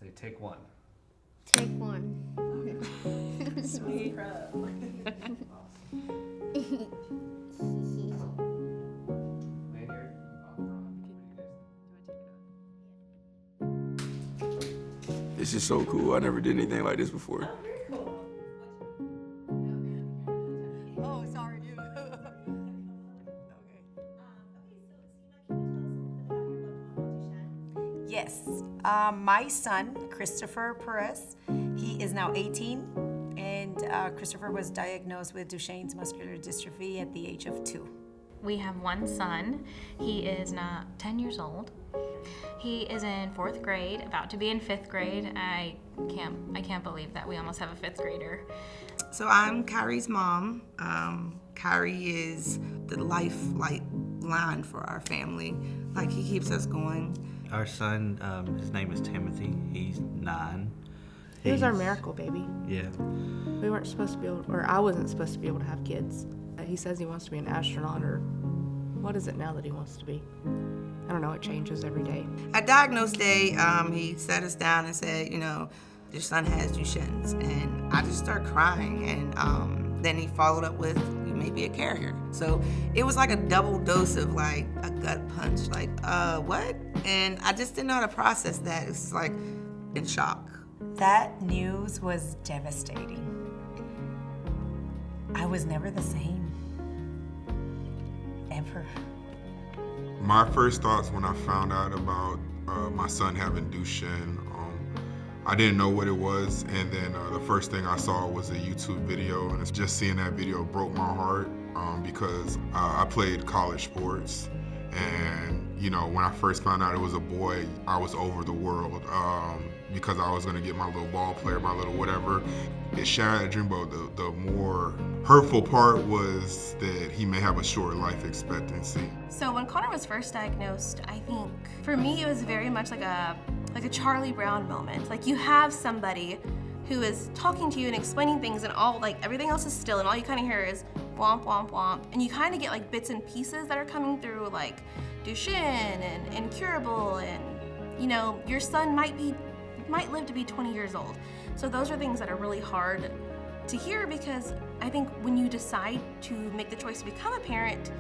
Say take one. Take one. Sweet. This is so cool. I never did anything like this before. Oh, sorry, you. Yes, my son, Christopher Perez, he is now 18, and Christopher was diagnosed with Duchenne's muscular dystrophy at the age of 2. We have one son. He is now 10 years old. He is in 4th grade, about to be in 5th grade. I can't believe that we almost have a 5th grader. So I'm Kyrie's mom. Kyrie is the lifeline for our family. Like, he keeps us going. Our son, his name is Timothy. He's 9. He was our miracle baby. Yeah. We weren't supposed to be able, or I wasn't supposed to be able to have kids. He says he wants to be an astronaut, or what is it now that he wants to be? I don't know, it changes every day. At diagnosed day, he sat us down and said, you know, your son has Duchenne's. And I just started crying. And then he followed up with, you may be a carrier. So it was like a double dose of like a gut punch, like, what? And I just didn't know how to process that. It was like in shock. That news was devastating. I was never the same. Ever. My first thoughts when I found out about my son having Duchenne, I didn't know what it was, and then the first thing I saw was a YouTube video, and it's just seeing that video broke my heart because I played college sports, and you know, when I first found out it was a boy, I was over the world because I was gonna get my little ball player, my little whatever. It shattered that dream, but the more hurtful part was that he may have a short life expectancy. So when Connor was first diagnosed, I think for me it was very much like a Charlie Brown moment. Like, you have somebody who is talking to you and explaining things, and all, like, everything else is still, and all you kind of hear is womp, womp, womp. And you kind of get like bits and pieces that are coming through, like Duchenne and incurable, and you know, your son might live to be 20 years old. So those are things that are really hard to hear, because I think when you decide to make the choice to become a parent,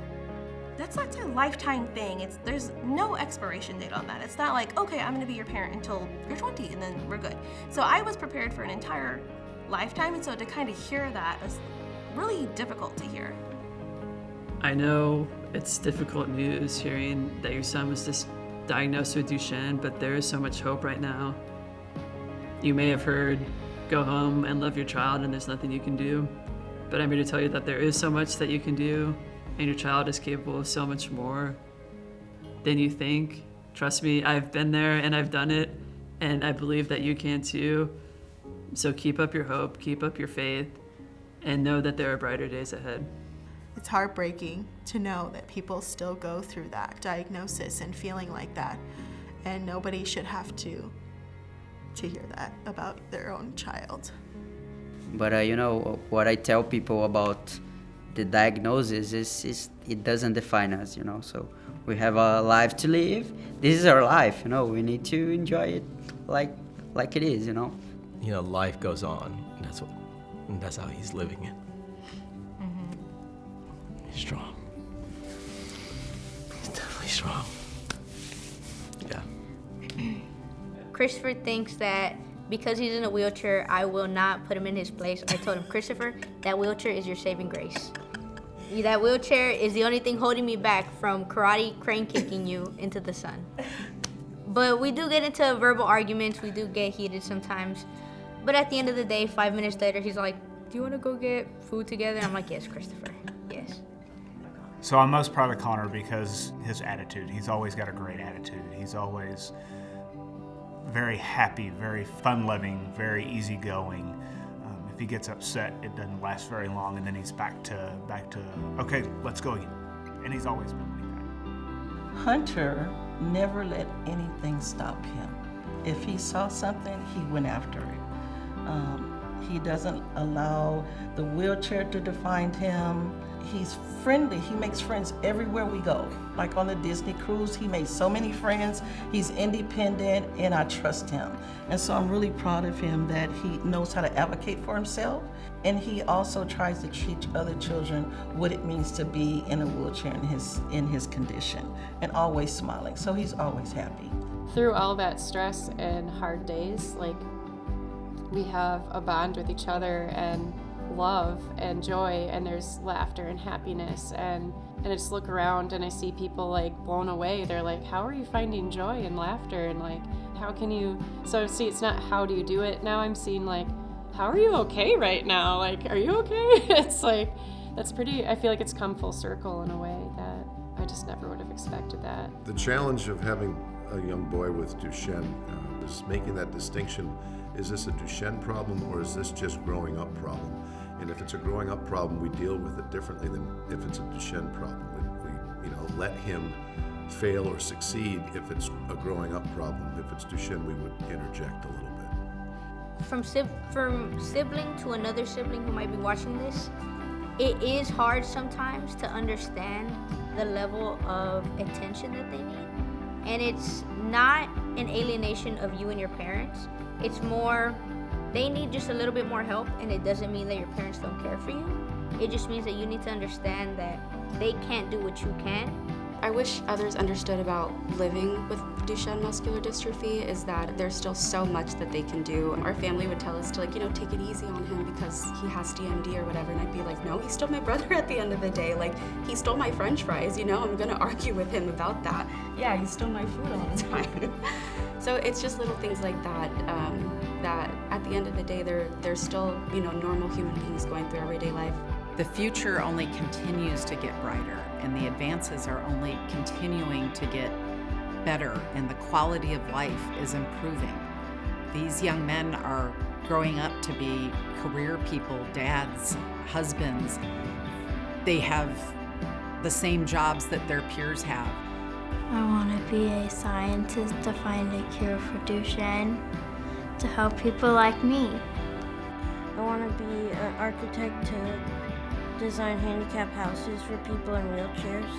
that's a lifetime thing. There's no expiration date on that. It's not like, okay, I'm gonna be your parent until you're 20 and then we're good. So I was prepared for an entire lifetime, and so to kind of hear that is really difficult to hear. I know it's difficult news hearing that your son was just diagnosed with Duchenne, but there is so much hope right now. You may have heard, go home and love your child and there's nothing you can do. But I'm here to tell you that there is so much that you can do, and your child is capable of so much more than you think. Trust me, I've been there and I've done it, and I believe that you can too. So keep up your hope, keep up your faith, and know that there are brighter days ahead. It's heartbreaking to know that people still go through that diagnosis and feeling like that, and nobody should have to hear that about their own child. But you know, what I tell people about the diagnosis is it doesn't define us, you know. So we have a life to live. This is our life, you know. We need to enjoy it like it is, you know. You know, life goes on, and that's how he's living it. He's strong. He's definitely strong. Yeah. Christopher thinks that because he's in a wheelchair, I will not put him in his place. I told him, Christopher, that wheelchair is your saving grace. That wheelchair is the only thing holding me back from karate crane kicking you into the sun. But we do get into verbal arguments. We do get heated sometimes. But at the end of the day, 5 minutes later, he's like, do you want to go get food together? I'm like, yes, Christopher, yes. So I'm most proud of Connor because his attitude. He's always got a great attitude. He's always very happy, very fun-loving, very easygoing. If he gets upset, it doesn't last very long, and then he's back to okay, let's go again. And he's always been like that. Hunter never let anything stop him. If he saw something, he went after it. He doesn't allow the wheelchair to define him. He's friendly. He makes friends everywhere we go. Like on the Disney cruise, he made so many friends. He's independent, and I trust him. And so I'm really proud of him that he knows how to advocate for himself. And he also tries to teach other children what it means to be in a wheelchair in his condition, and always smiling. So he's always happy. Through all that stress and hard days, like, we have a bond with each other and love and joy, and there's laughter and happiness, and I just look around and I see people like blown away. They're like, how are you finding joy and laughter, and like, how can you, so see, it's not how do you do it now, I'm seeing like, how are you okay right now, like, are you okay? It's like, that's pretty, I feel like it's come full circle in a way that I just never would have expected that. The challenge of having a young boy with Duchenne is making that distinction. Is this a Duchenne problem, or is this just growing up problem? And if it's a growing up problem, we deal with it differently than if it's a Duchenne problem. We let him fail or succeed if it's a growing up problem. If it's Duchenne, we would interject a little bit. From sibling to another sibling who might be watching this, it is hard sometimes to understand the level of attention that they need. And it's not an alienation of you and your parents. It's more, they need just a little bit more help, and it doesn't mean that your parents don't care for you. It just means that you need to understand that they can't do what you can. I wish others understood about living with Duchenne muscular dystrophy is that there's still so much that they can do. Our family would tell us to take it easy on him because he has DMD or whatever, and I'd be like, no, he's still my brother at the end of the day. Like, he stole my French fries, I'm gonna argue with him about that. Yeah, he stole my food all the time. So it's just little things like that, that at the end of the day, they're still, normal human beings going through everyday life. The future only continues to get brighter, and the advances are only continuing to get better, and the quality of life is improving. These young men are growing up to be career people, dads, husbands. They have the same jobs that their peers have. I want to be a scientist to find a cure for Duchenne, to help people like me. I want to be an architect to design handicap houses for people in wheelchairs.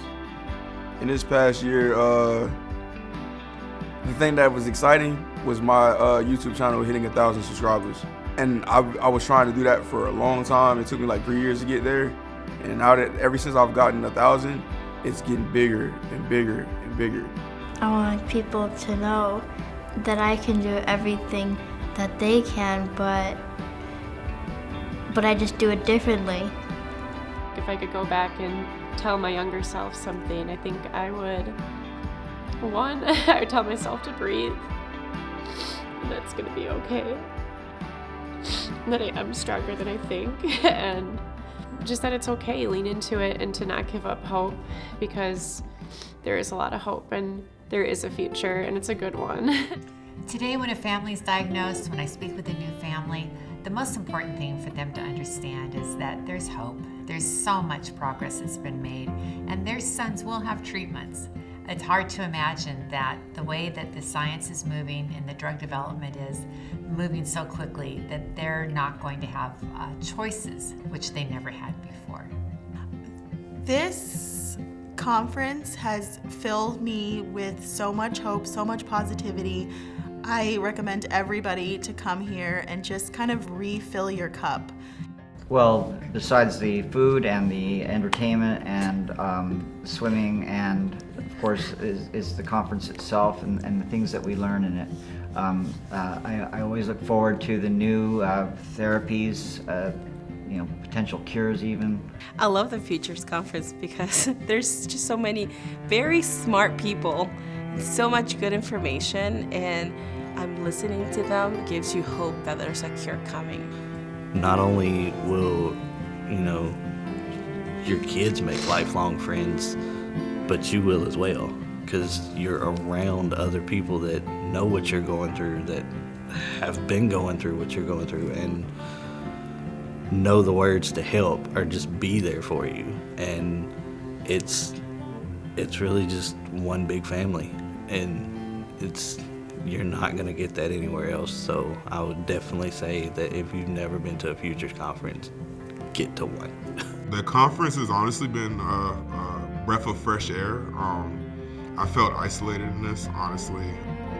In this past year, the thing that was exciting was my YouTube channel hitting 1,000 subscribers. And I was trying to do that for a long time. It took me like 3 years to get there. And now that ever since I've gotten 1,000, it's getting bigger and bigger and bigger. I want people to know that I can do everything that they can, but I just do it differently. If I could go back and tell my younger self something, I think I would, one, I would tell myself to breathe, that it's gonna be okay, that I am stronger than I think, and just that it's okay, lean into it and to not give up hope, because there is a lot of hope and there is a future, and it's a good one. Today, when a family is diagnosed, when I speak with a new family, the most important thing for them to understand is that there's hope. There's so much progress that's been made, and their sons will have treatments. It's hard to imagine that the way that the science is moving and the drug development is moving so quickly that they're not going to have choices, which they never had before. This conference has filled me with so much hope, so much positivity. I recommend everybody to come here and just kind of refill your cup. Well, besides the food and the entertainment and swimming, and of course is the conference itself and the things that we learn in it. I always look forward to the new therapies, potential cures even. I love the Futures Conference because there's just so many very smart people, so much good information, and I'm listening to them gives you hope that there's a cure coming. Not only will, your kids make lifelong friends, but you will as well, because you're around other people that know what you're going through, that have been going through what you're going through, and know the words to help or just be there for you. And it's really just one big family, and you're not going to get that anywhere else. So I would definitely say that if you've never been to a Futures Conference, get to one. The conference has honestly been a breath of fresh air. I felt isolated in this, honestly.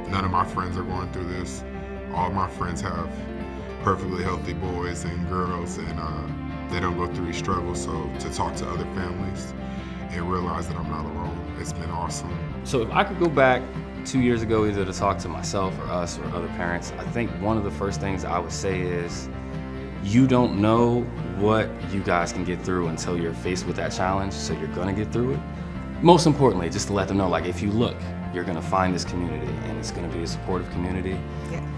None of my friends are going through this. All my friends have perfectly healthy boys and girls, and they don't go through these struggles. So to talk to other families and realize that I'm not alone, it's been awesome. So if I could go back 2 years ago, either to talk to myself or us or other parents, I think one of the first things I would say is, you don't know what you guys can get through until you're faced with that challenge, so you're gonna get through it. Most importantly, just to let them know, like, if you look, you're gonna find this community, and it's gonna be a supportive community,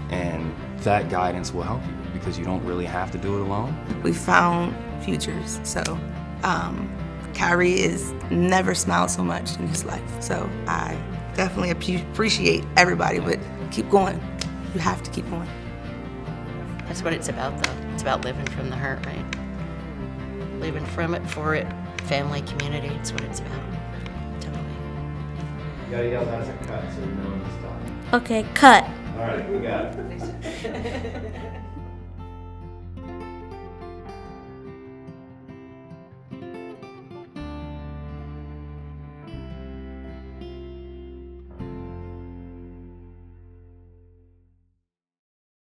and that guidance will help you, because you don't really have to do it alone. We found Futures, so Kyrie has never smiled so much in his life, so I definitely appreciate everybody, but keep going. You have to keep going. That's what it's about, though. It's about living from the hurt, right? Living from it, for it, family, community. It's what it's about. Totally. You gotta yell, that's a cut, so we know when to stop. Okay, cut. All right, we got it.